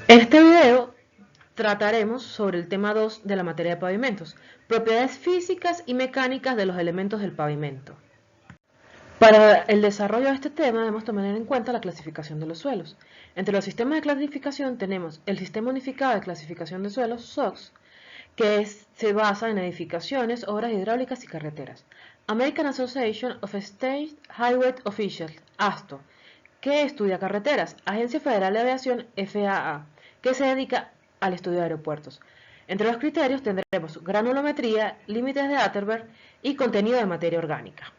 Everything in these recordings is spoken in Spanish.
En este video trataremos sobre el tema 2 de la materia de pavimentos, propiedades físicas y mecánicas de los elementos del pavimento. Para el desarrollo de este tema debemos tomar en cuenta la clasificación de los suelos. Entre los sistemas de clasificación tenemos el Sistema Unificado de Clasificación de Suelos, SOCS, que se basa en edificaciones, obras hidráulicas y carreteras. American Association of State Highway Officials, ASTO, que estudia carreteras. Agencia Federal de Aviación, FAA, que se dedica al estudio de aeropuertos. Entre los criterios tendremos granulometría, límites de Atterberg y contenido de materia orgánica.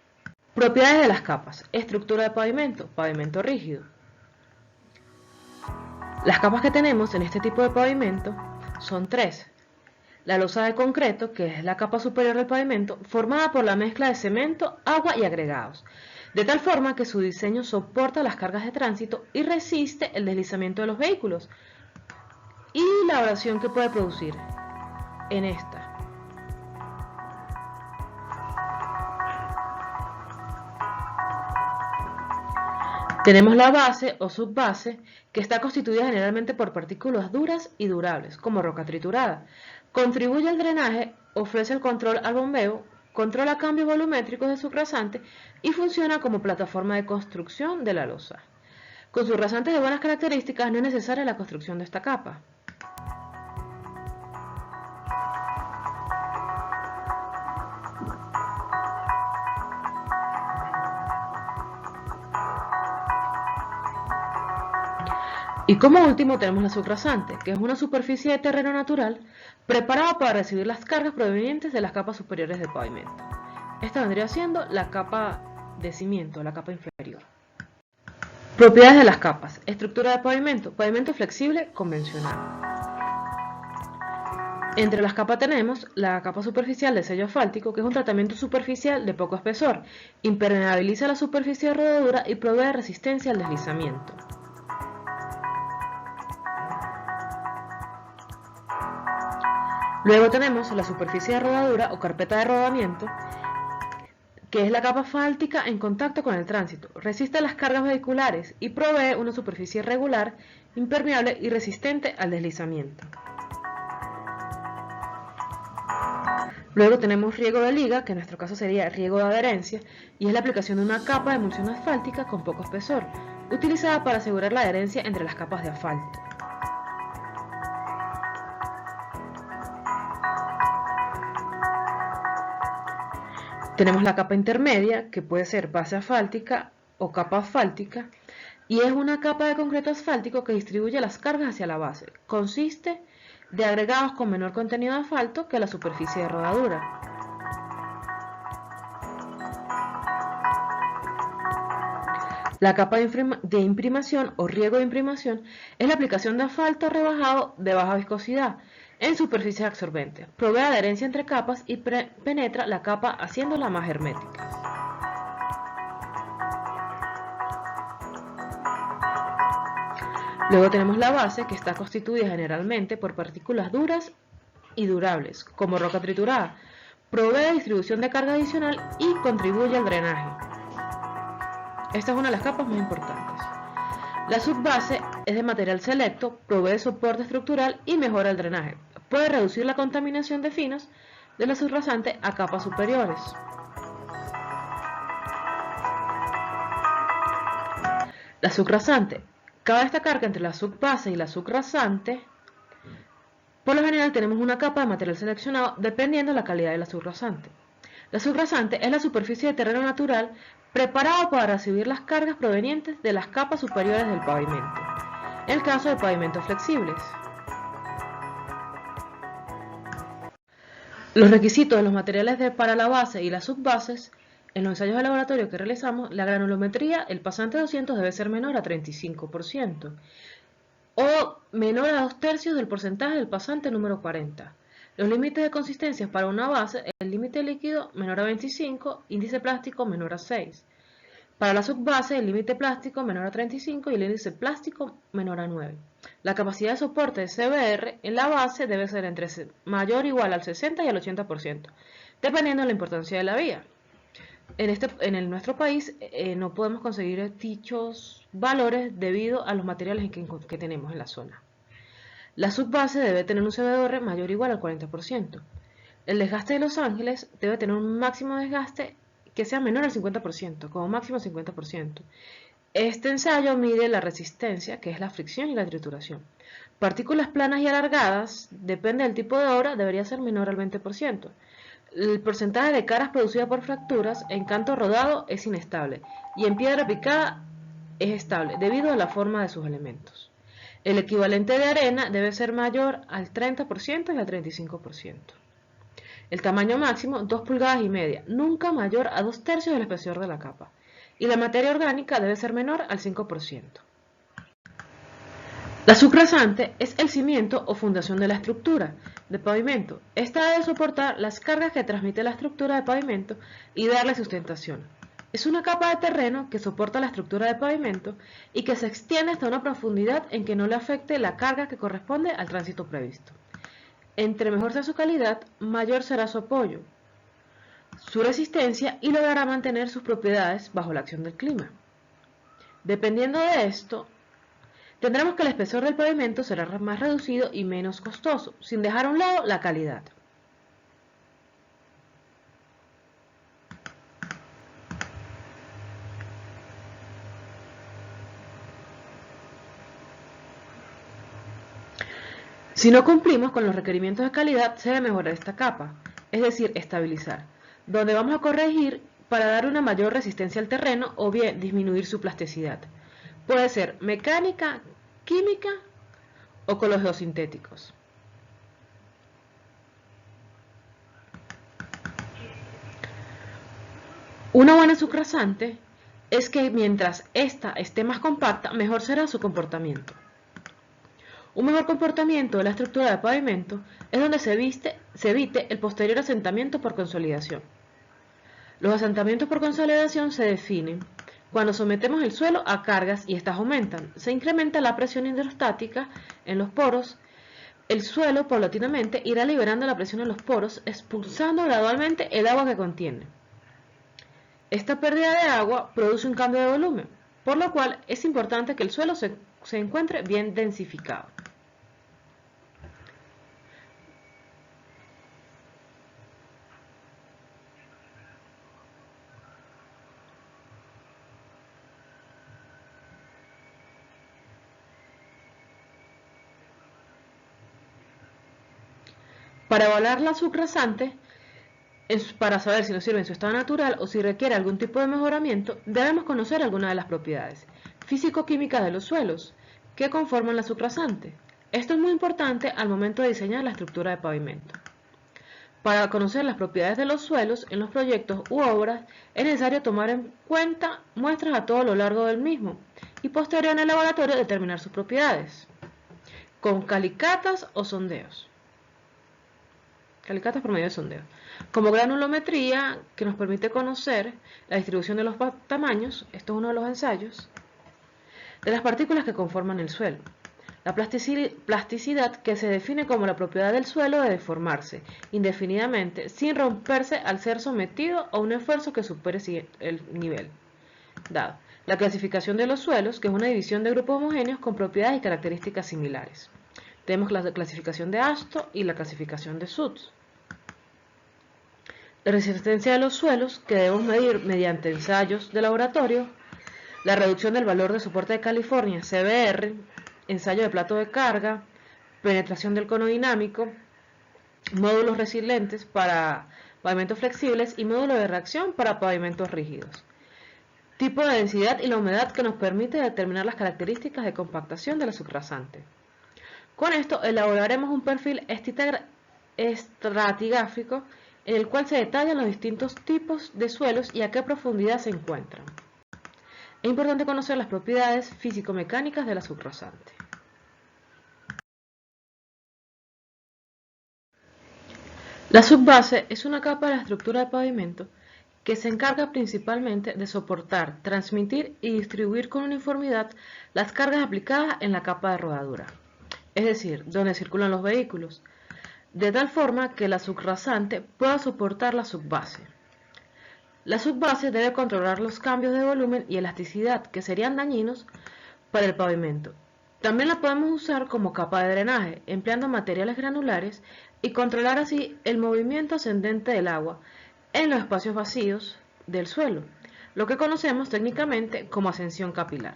Propiedades de las capas. Estructura de pavimento rígido. Las capas que tenemos en este tipo de pavimento son tres. La losa de concreto, que es la capa superior del pavimento, formada por la mezcla de cemento, agua y agregados, de tal forma que su diseño soporta las cargas de tránsito y resiste el deslizamiento de los vehículos y la abrasión que puede producir en esta. Tenemos la base o subbase, que está constituida generalmente por partículas duras y durables, como roca triturada. Contribuye al drenaje, ofrece el control al bombeo, controla cambios volumétricos de su rasante y funciona como plataforma de construcción de la losa. Con sus rasantes de buenas características no es necesaria la construcción de esta capa. Y como último tenemos la subrasante, que es una superficie de terreno natural preparada para recibir las cargas provenientes de las capas superiores del pavimento. Esta vendría siendo la capa de cimiento, la capa inferior. Propiedades de las capas. Estructura de pavimento. Pavimento flexible convencional. Entre las capas tenemos la capa superficial de sello asfáltico, que es un tratamiento superficial de poco espesor. Impermeabiliza la superficie de rodadura y provee resistencia al deslizamiento. Luego tenemos la superficie de rodadura o carpeta de rodamiento, que es la capa asfáltica en contacto con el tránsito. Resiste las cargas vehiculares y provee una superficie regular, impermeable y resistente al deslizamiento. Luego tenemos riego de liga, que en nuestro caso sería riego de adherencia, y es la aplicación de una capa de emulsión asfáltica con poco espesor, utilizada para asegurar la adherencia entre las capas de asfalto. Tenemos la capa intermedia, que puede ser base asfáltica o capa asfáltica, y es una capa de concreto asfáltico que distribuye las cargas hacia la base. Consiste de agregados con menor contenido de asfalto que la superficie de rodadura. La capa de imprimación o riego de imprimación es la aplicación de asfalto rebajado de baja viscosidad en superficies absorbentes. Provee adherencia entre capas y penetra la capa haciéndola más hermética. Luego tenemos la base, que está constituida generalmente por partículas duras y durables, como roca triturada. Provee distribución de carga adicional y contribuye al drenaje. Esta es una de las capas más importantes. La subbase es de material selecto, provee soporte estructural y mejora el drenaje. Puede reducir la contaminación de finos de la subrasante a capas superiores. La subrasante. Cabe destacar que entre la subbase y la subrasante, por lo general tenemos una capa de material seleccionado dependiendo de la calidad de la subrasante. La subrasante es la superficie de terreno natural preparada para recibir las cargas provenientes de las capas superiores del pavimento, en el caso de pavimentos flexibles. Los requisitos de los materiales para la base y las subbases. En los ensayos de laboratorio que realizamos, la granulometría, el pasante 200 debe ser menor a 35% o menor a 2/3 del porcentaje del pasante número 40. Los límites de consistencia para una base, el límite líquido menor a 25, índice plástico menor a 6. Para la subbase, el límite plástico menor a 35 y el índice plástico menor a 9. La capacidad de soporte de CBR en la base debe ser entre mayor o igual al 60 y al 80%, dependiendo de la importancia de la vía. En nuestro país no podemos conseguir dichos valores debido a los materiales que tenemos en la zona. La subbase debe tener un CBR mayor o igual al 40%. El desgaste de Los Ángeles debe tener un máximo desgaste que sea menor al 50%, como máximo 50%. Este ensayo mide la resistencia, que es la fricción y la trituración. Partículas planas y alargadas, depende del tipo de obra, debería ser menor al 20%. El porcentaje de caras producidas por fracturas en canto rodado es inestable y en piedra picada es estable debido a la forma de sus elementos. El equivalente de arena debe ser mayor al 30% y al 35%. El tamaño máximo 2,5 pulgadas, nunca mayor a 2/3 del espesor de la capa. Y la materia orgánica debe ser menor al 5%. La subrasante es el cimiento o fundación de la estructura de pavimento. Esta debe soportar las cargas que transmite la estructura de pavimento y darle sustentación. Es una capa de terreno que soporta la estructura de pavimento y que se extiende hasta una profundidad en que no le afecte la carga que corresponde al tránsito previsto. Entre mejor sea su calidad, mayor será su apoyo, su resistencia y logrará mantener sus propiedades bajo la acción del clima. Dependiendo de esto, tendremos que el espesor del pavimento será más reducido y menos costoso, sin dejar a un lado la calidad. Si no cumplimos con los requerimientos de calidad, se debe mejorar esta capa, es decir, estabilizar, donde vamos a corregir para dar una mayor resistencia al terreno o bien disminuir su plasticidad. Puede ser mecánica, química o con los geosintéticos. Una buena subrasante es que mientras ésta esté más compacta, mejor será su comportamiento. Un mejor comportamiento de la estructura de pavimento es donde se evite el posterior asentamiento por consolidación. Los asentamientos por consolidación se definen cuando sometemos el suelo a cargas y estas aumentan. Se incrementa la presión hidrostática en los poros. El suelo paulatinamente irá liberando la presión en los poros, expulsando gradualmente el agua que contiene. Esta pérdida de agua produce un cambio de volumen, por lo cual es importante que el suelo se encuentre bien densificado. Para evaluar la subrasante, para saber si nos sirve en su estado natural o si requiere algún tipo de mejoramiento, debemos conocer algunas de las propiedades físico-químicas de los suelos que conforman la subrasante. Esto es muy importante al momento de diseñar la estructura de pavimento. Para conocer las propiedades de los suelos en los proyectos u obras, es necesario tomar en cuenta muestras a todo lo largo del mismo y posterior en el laboratorio determinar sus propiedades, con calicatas o sondeos. Calicatas por medio de sondeo. Como granulometría, que nos permite conocer la distribución de los tamaños, esto es uno de los ensayos, de las partículas que conforman el suelo. La plasticidad, que se define como la propiedad del suelo de deformarse indefinidamente sin romperse al ser sometido a un esfuerzo que supere el nivel dado. La clasificación de los suelos, que es una división de grupos homogéneos con propiedades y características similares. Tenemos la clasificación de Ashton y la clasificación de Schutz. La resistencia de los suelos, que debemos medir mediante ensayos de laboratorio. La reducción del valor de soporte de California, CBR, ensayo de plato de carga, penetración del cono dinámico, módulos resilientes para pavimentos flexibles y módulo de reacción para pavimentos rígidos. Tipo de densidad y la humedad que nos permite determinar las características de compactación de la subrasante. Con esto elaboraremos un perfil estratigráfico en el cual se detallan los distintos tipos de suelos y a qué profundidad se encuentran. Es importante conocer las propiedades físico-mecánicas de la subrasante. La subbase es una capa de la estructura de pavimento que se encarga principalmente de soportar, transmitir y distribuir con uniformidad las cargas aplicadas en la capa de rodadura, es decir, donde circulan los vehículos, de tal forma que la subrasante pueda soportar la subbase. La subbase debe controlar los cambios de volumen y elasticidad que serían dañinos para el pavimento, También la podemos usar como capa de drenaje, empleando materiales granulares y controlar así el movimiento ascendente del agua en los espacios vacíos del suelo, lo que conocemos técnicamente como ascensión capilar,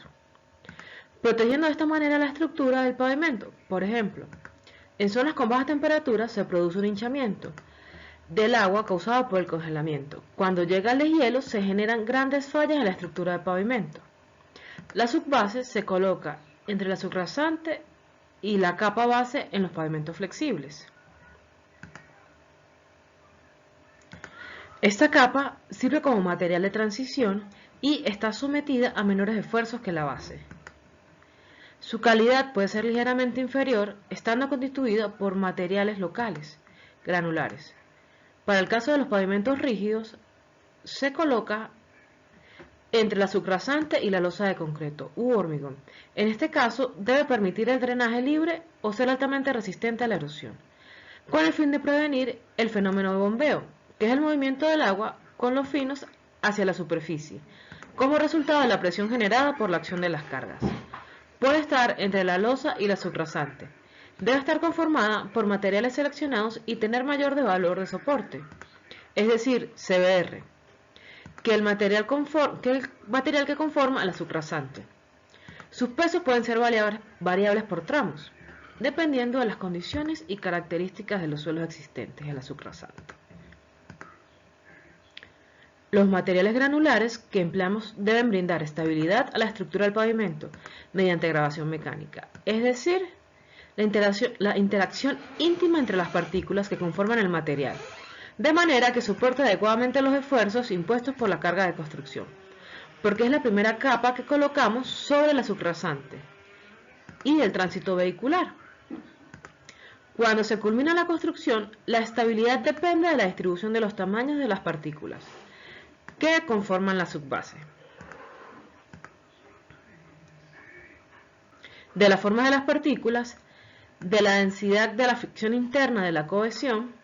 protegiendo de esta manera la estructura del pavimento. Por ejemplo, en zonas con bajas temperaturas se produce un hinchamiento del agua causado por el congelamiento. Cuando llega el deshielo se generan grandes fallas en la estructura del pavimento. La subbase se coloca entre la subrasante y la capa base en los pavimentos flexibles. Esta capa sirve como material de transición y está sometida a menores esfuerzos que la base. Su calidad puede ser ligeramente inferior, estando constituida por materiales locales, granulares. Para el caso de los pavimentos rígidos, se coloca entre la subrasante y la losa de concreto u hormigón. En este caso, debe permitir el drenaje libre o ser altamente resistente a la erosión, con el fin de prevenir el fenómeno de bombeo, que es el movimiento del agua con los finos hacia la superficie, como resultado de la presión generada por la acción de las cargas. Puede estar entre la losa y la subrasante. Debe estar conformada por materiales seleccionados y tener mayor de valor de soporte, es decir, CBR, que el material que conforma la subrasante. Sus pesos pueden ser variables por tramos, dependiendo de las condiciones y características de los suelos existentes en la subrasante. Los materiales granulares que empleamos deben brindar estabilidad a la estructura del pavimento mediante grabación mecánica, es decir, la interacción íntima entre las partículas que conforman el material, de manera que soporte adecuadamente los esfuerzos impuestos por la carga de construcción, porque es la primera capa que colocamos sobre la subrasante y el tránsito vehicular. Cuando se culmina la construcción, la estabilidad depende de la distribución de los tamaños de las partículas que conforman la subbase, de la forma de las partículas, de la densidad de la fricción interna de la cohesión,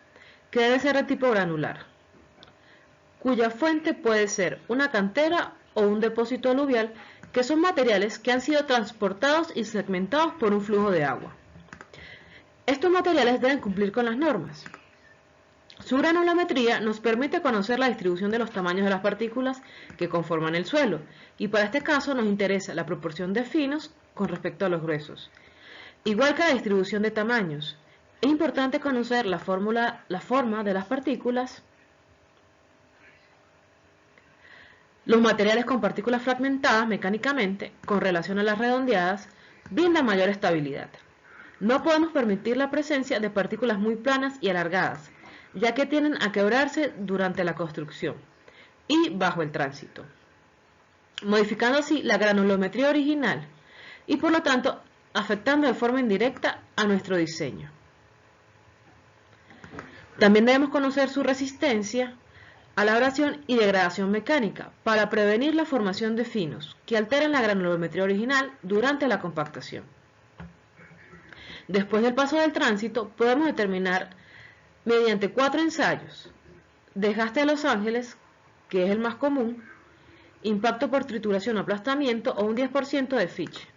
que debe ser de tipo granular, cuya fuente puede ser una cantera o un depósito aluvial, que son materiales que han sido transportados y segmentados por un flujo de agua. Estos materiales deben cumplir con las normas. Su granulometría nos permite conocer la distribución de los tamaños de las partículas que conforman el suelo, y para este caso nos interesa la proporción de finos con respecto a los gruesos. Igual que la distribución de tamaños, es importante conocer la forma de las partículas. Los materiales con partículas fragmentadas mecánicamente, con relación a las redondeadas, brindan mayor estabilidad. No podemos permitir la presencia de partículas muy planas y alargadas, ya que tienden a quebrarse durante la construcción y bajo el tránsito, modificando así la granulometría original y por lo tanto afectando de forma indirecta a nuestro diseño. También debemos conocer su resistencia a la abrasión y degradación mecánica para prevenir la formación de finos que alteran la granulometría original durante la compactación. Después del paso del tránsito podemos determinar mediante 4 ensayos: desgaste de los ángeles, que es el más común, impacto por trituración o aplastamiento o un 10% de Fitch.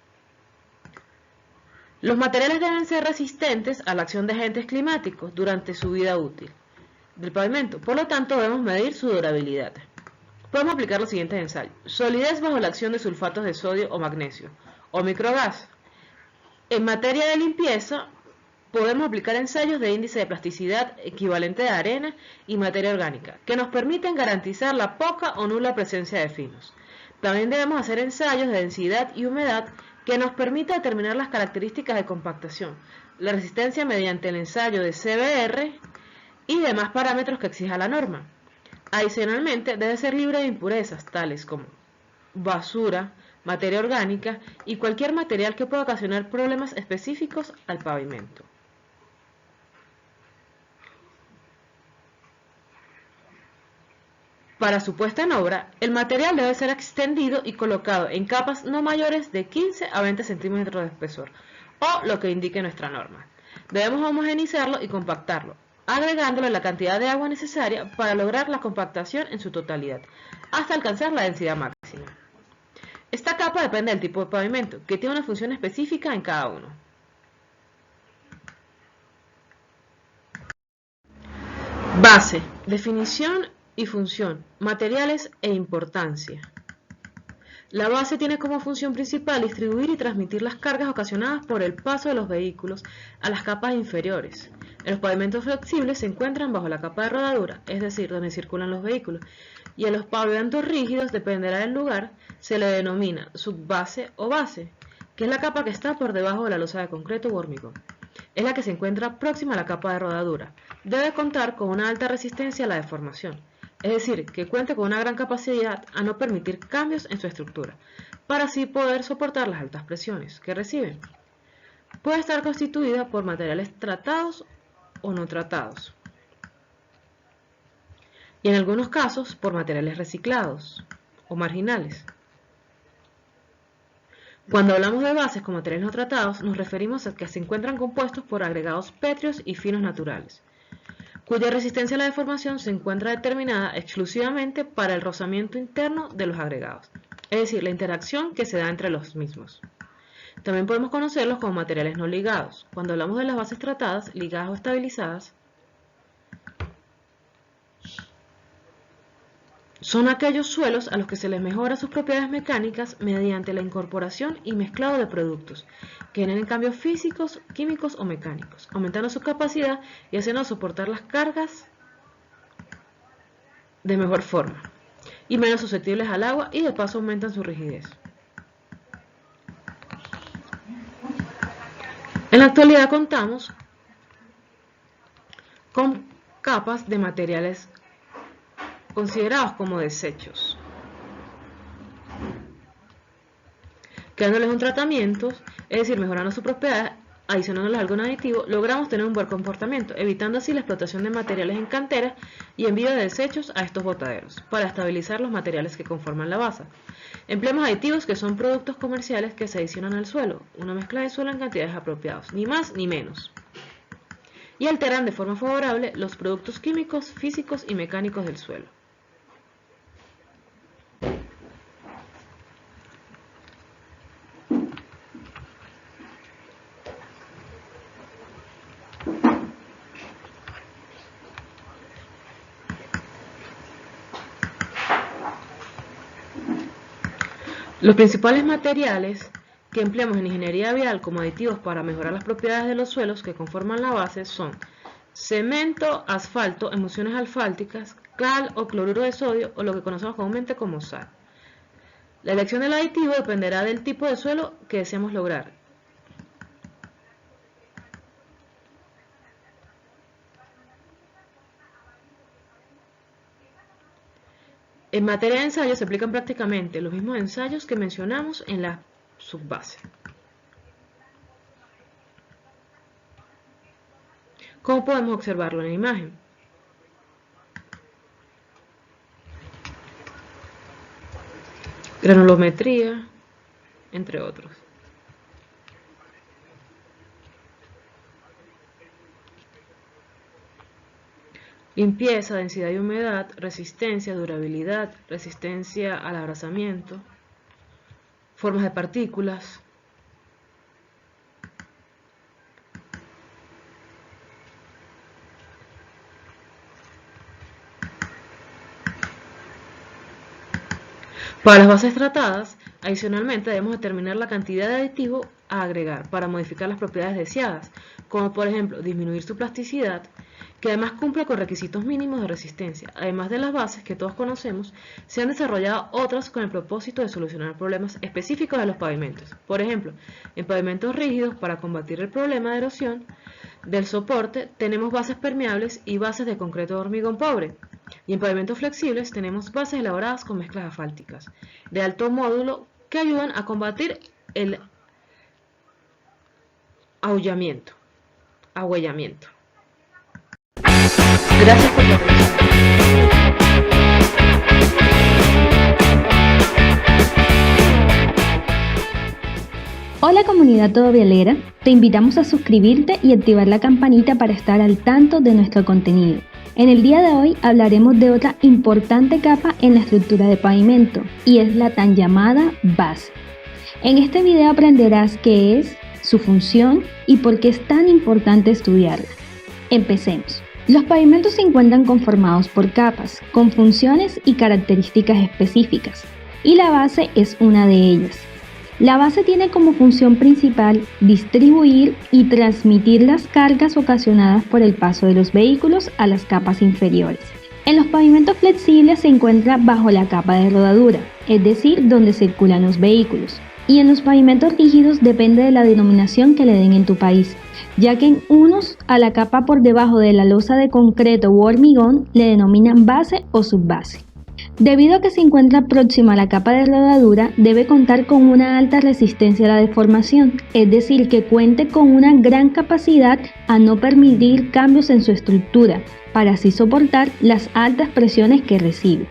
Los materiales deben ser resistentes a la acción de agentes climáticos durante su vida útil del pavimento, por lo tanto debemos medir su durabilidad. Podemos aplicar los siguientes ensayos: solidez bajo la acción de sulfatos de sodio o magnesio, o microgas. En materia de limpieza, podemos aplicar ensayos de índice de plasticidad equivalente de arena y materia orgánica, que nos permiten garantizar la poca o nula presencia de finos. También debemos hacer ensayos de densidad y humedad que nos permita determinar las características de compactación, la resistencia mediante el ensayo de CBR y demás parámetros que exija la norma. Adicionalmente, debe ser libre de impurezas, tales como basura, materia orgánica y cualquier material que pueda ocasionar problemas específicos al pavimento. Para su puesta en obra, el material debe ser extendido y colocado en capas no mayores de 15 a 20 centímetros de espesor, o lo que indique nuestra norma. Debemos homogeneizarlo y compactarlo, agregándole la cantidad de agua necesaria para lograr la compactación en su totalidad, hasta alcanzar la densidad máxima. Esta capa depende del tipo de pavimento, que tiene una función específica en cada uno. Base, definición y función, materiales e importancia. La base tiene como función principal distribuir y transmitir las cargas ocasionadas por el paso de los vehículos a las capas inferiores. En los pavimentos flexibles se encuentran bajo la capa de rodadura, es decir, donde circulan los vehículos, y en los pavimentos rígidos, dependerá del lugar, se le denomina subbase o base, que es la capa que está por debajo de la losa de concreto u hormigón. Es la que se encuentra próxima a la capa de rodadura. Debe contar con una alta resistencia a la deformación, es decir, que cuente con una gran capacidad a no permitir cambios en su estructura, para así poder soportar las altas presiones que reciben. Puede estar constituida por materiales tratados o no tratados, y en algunos casos por materiales reciclados o marginales. Cuando hablamos de bases con materiales no tratados, nos referimos a que se encuentran compuestos por agregados pétreos y finos naturales, cuya resistencia a la deformación se encuentra determinada exclusivamente para el rozamiento interno de los agregados, es decir, la interacción que se da entre los mismos. También podemos conocerlos como materiales no ligados. Cuando hablamos de las bases tratadas, ligadas o estabilizadas, son aquellos suelos a los que se les mejora sus propiedades mecánicas mediante la incorporación y mezclado de productos que generen cambios físicos, químicos o mecánicos, aumentando su capacidad y haciendo soportar las cargas de mejor forma y menos susceptibles al agua, y de paso aumentan su rigidez. En la actualidad contamos con capas de materiales considerados como desechos, que dándoles un tratamiento, es decir, mejorando su propiedad, adicionándoles algún aditivo, logramos tener un buen comportamiento, evitando así la explotación de materiales en cantera y envío de desechos a estos botaderos, para estabilizar los materiales que conforman la base. Empleamos aditivos que son productos comerciales que se adicionan al suelo, una mezcla de suelo en cantidades apropiadas, ni más ni menos, y alteran de forma favorable los productos químicos, físicos y mecánicos del suelo. Los principales materiales que empleamos en ingeniería vial como aditivos para mejorar las propiedades de los suelos que conforman la base son cemento, asfalto, emulsiones asfálticas, cal o cloruro de sodio, o lo que conocemos comúnmente como sal. La elección del aditivo dependerá del tipo de suelo que deseamos lograr. En materia de ensayos se aplican prácticamente los mismos ensayos que mencionamos en la subbase. ¿Cómo podemos observarlo en la imagen? Granulometría, entre otros. Limpieza, densidad y humedad, resistencia, durabilidad, resistencia al abrazamiento, formas de partículas. Para las bases tratadas, adicionalmente debemos determinar la cantidad de aditivo a agregar para modificar las propiedades deseadas, como por ejemplo disminuir su plasticidad, que además cumple con requisitos mínimos de resistencia. Además de las bases que todos conocemos, se han desarrollado otras con el propósito de solucionar problemas específicos de los pavimentos. Por ejemplo, en pavimentos rígidos, para combatir el problema de erosión del soporte, tenemos bases permeables y bases de concreto de hormigón pobre. Y en pavimentos flexibles tenemos bases elaboradas con mezclas asfálticas de alto módulo que ayudan a combatir el ahuellamiento. Gracias por la atención. Hola comunidad todovialera, te invitamos a suscribirte y activar la campanita para estar al tanto de nuestro contenido. En el día de hoy hablaremos de otra importante capa en la estructura de pavimento y es la tan llamada base. En este video aprenderás qué es, su función y por qué es tan importante estudiarla. Empecemos. Los pavimentos se encuentran conformados por capas, con funciones y características específicas, y la base es una de ellas. La base tiene como función principal distribuir y transmitir las cargas ocasionadas por el paso de los vehículos a las capas inferiores. En los pavimentos flexibles se encuentra bajo la capa de rodadura, es decir, donde circulan los vehículos. Y en los pavimentos rígidos depende de la denominación que le den en tu país, ya que en unos a la capa por debajo de la losa de concreto u hormigón le denominan base o subbase. Debido a que se encuentra próxima a la capa de rodadura, debe contar con una alta resistencia a la deformación, es decir, que cuente con una gran capacidad a no permitir cambios en su estructura, para así soportar las altas presiones que recibe.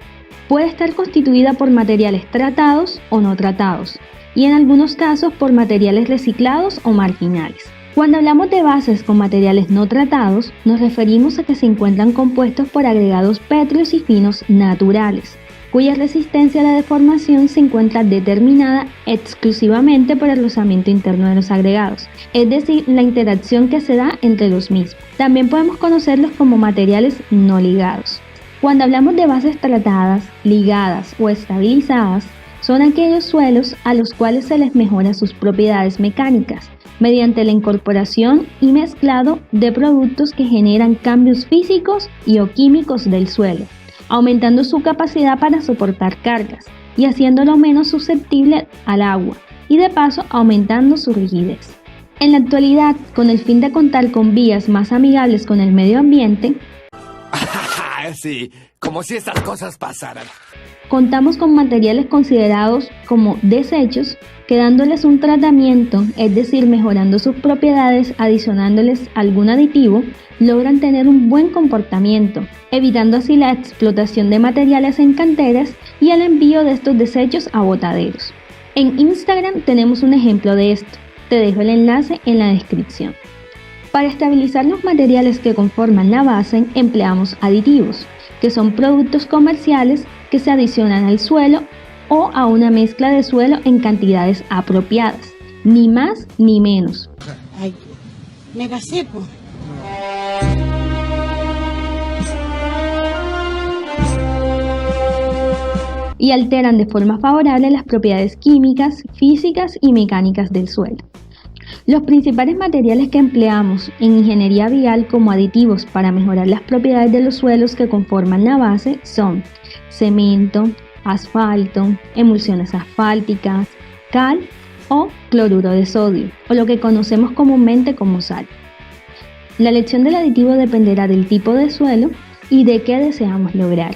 Puede estar constituida por materiales tratados o no tratados, y en algunos casos por materiales reciclados o marginales. Cuando hablamos de bases con materiales no tratados, nos referimos a que se encuentran compuestos por agregados pétreos y finos naturales, cuya resistencia a la deformación se encuentra determinada exclusivamente por el rozamiento interno de los agregados, es decir, la interacción que se da entre los mismos. También podemos conocerlos como materiales no ligados. Cuando hablamos de bases tratadas, ligadas o estabilizadas, son aquellos suelos a los cuales se les mejora sus propiedades mecánicas, mediante la incorporación y mezclado de productos que generan cambios físicos y o químicos del suelo, aumentando su capacidad para soportar cargas y haciéndolo menos susceptible al agua, y de paso aumentando su rigidez. En la actualidad, con el fin de contar con vías más amigables con el medio ambiente, sí, como si estas cosas pasaran. Contamos con materiales considerados como desechos, que dándoles un tratamiento, es decir, mejorando sus propiedades, adicionándoles algún aditivo, logran tener un buen comportamiento, evitando así la explotación de materiales en canteras y el envío de estos desechos a botaderos. En Instagram tenemos un ejemplo de esto, te dejo el enlace en la descripción. Para estabilizar los materiales que conforman la base, empleamos aditivos, que son productos comerciales que se adicionan al suelo o a una mezcla de suelo en cantidades apropiadas, ni más ni menos. Ay, me pasé, po. Y alteran de forma favorable las propiedades químicas, físicas y mecánicas del suelo. Los principales materiales que empleamos en ingeniería vial como aditivos para mejorar las propiedades de los suelos que conforman la base son cemento, asfalto, emulsiones asfálticas, cal o cloruro de sodio, o lo que conocemos comúnmente como sal. La elección del aditivo dependerá del tipo de suelo y de qué deseamos lograr.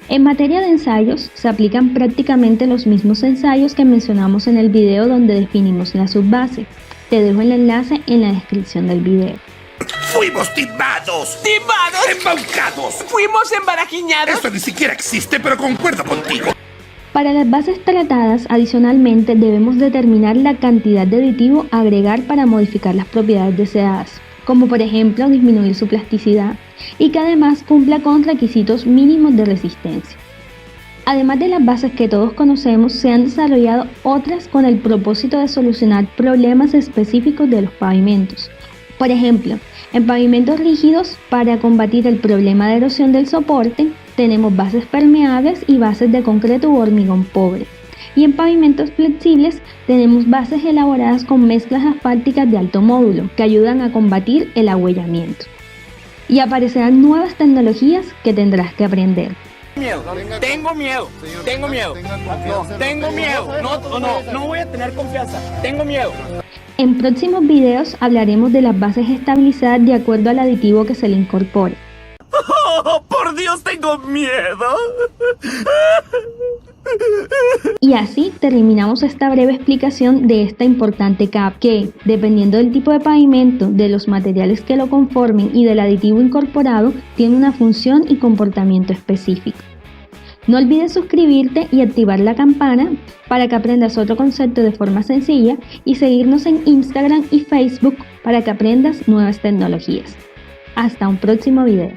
En materia de ensayos, se aplican prácticamente los mismos ensayos que mencionamos en el video donde definimos la subbase. Te dejo el enlace en la descripción del video. ¡Fuimos timados! ¡Timados! ¡Embaucados! ¡Fuimos embarajiñados! Esto ni siquiera existe, pero concuerdo contigo. Para las bases tratadas, adicionalmente debemos determinar la cantidad de aditivo a agregar para modificar las propiedades deseadas, como por ejemplo disminuir su plasticidad, y que además cumpla con requisitos mínimos de resistencia. Además de las bases que todos conocemos, se han desarrollado otras con el propósito de solucionar problemas específicos de los pavimentos. Por ejemplo, en pavimentos rígidos, para combatir el problema de erosión del soporte, tenemos bases permeables y bases de concreto u hormigón pobre. Y en pavimentos flexibles tenemos bases elaboradas con mezclas asfálticas de alto módulo, que ayudan a combatir el agüellamiento. Y aparecerán nuevas tecnologías que tendrás que aprender. Tengo miedo, no voy a tener confianza, tengo miedo. En próximos videos hablaremos de las bases estabilizadas de acuerdo al aditivo que se le incorpore. ¡Oh, por Dios, tengo miedo! Y así terminamos esta breve explicación de esta importante capa que, dependiendo del tipo de pavimento, de los materiales que lo conformen y del aditivo incorporado, tiene una función y comportamiento específico. No olvides suscribirte y activar la campana para que aprendas otro concepto de forma sencilla y seguirnos en Instagram y Facebook para que aprendas nuevas tecnologías. Hasta un próximo video.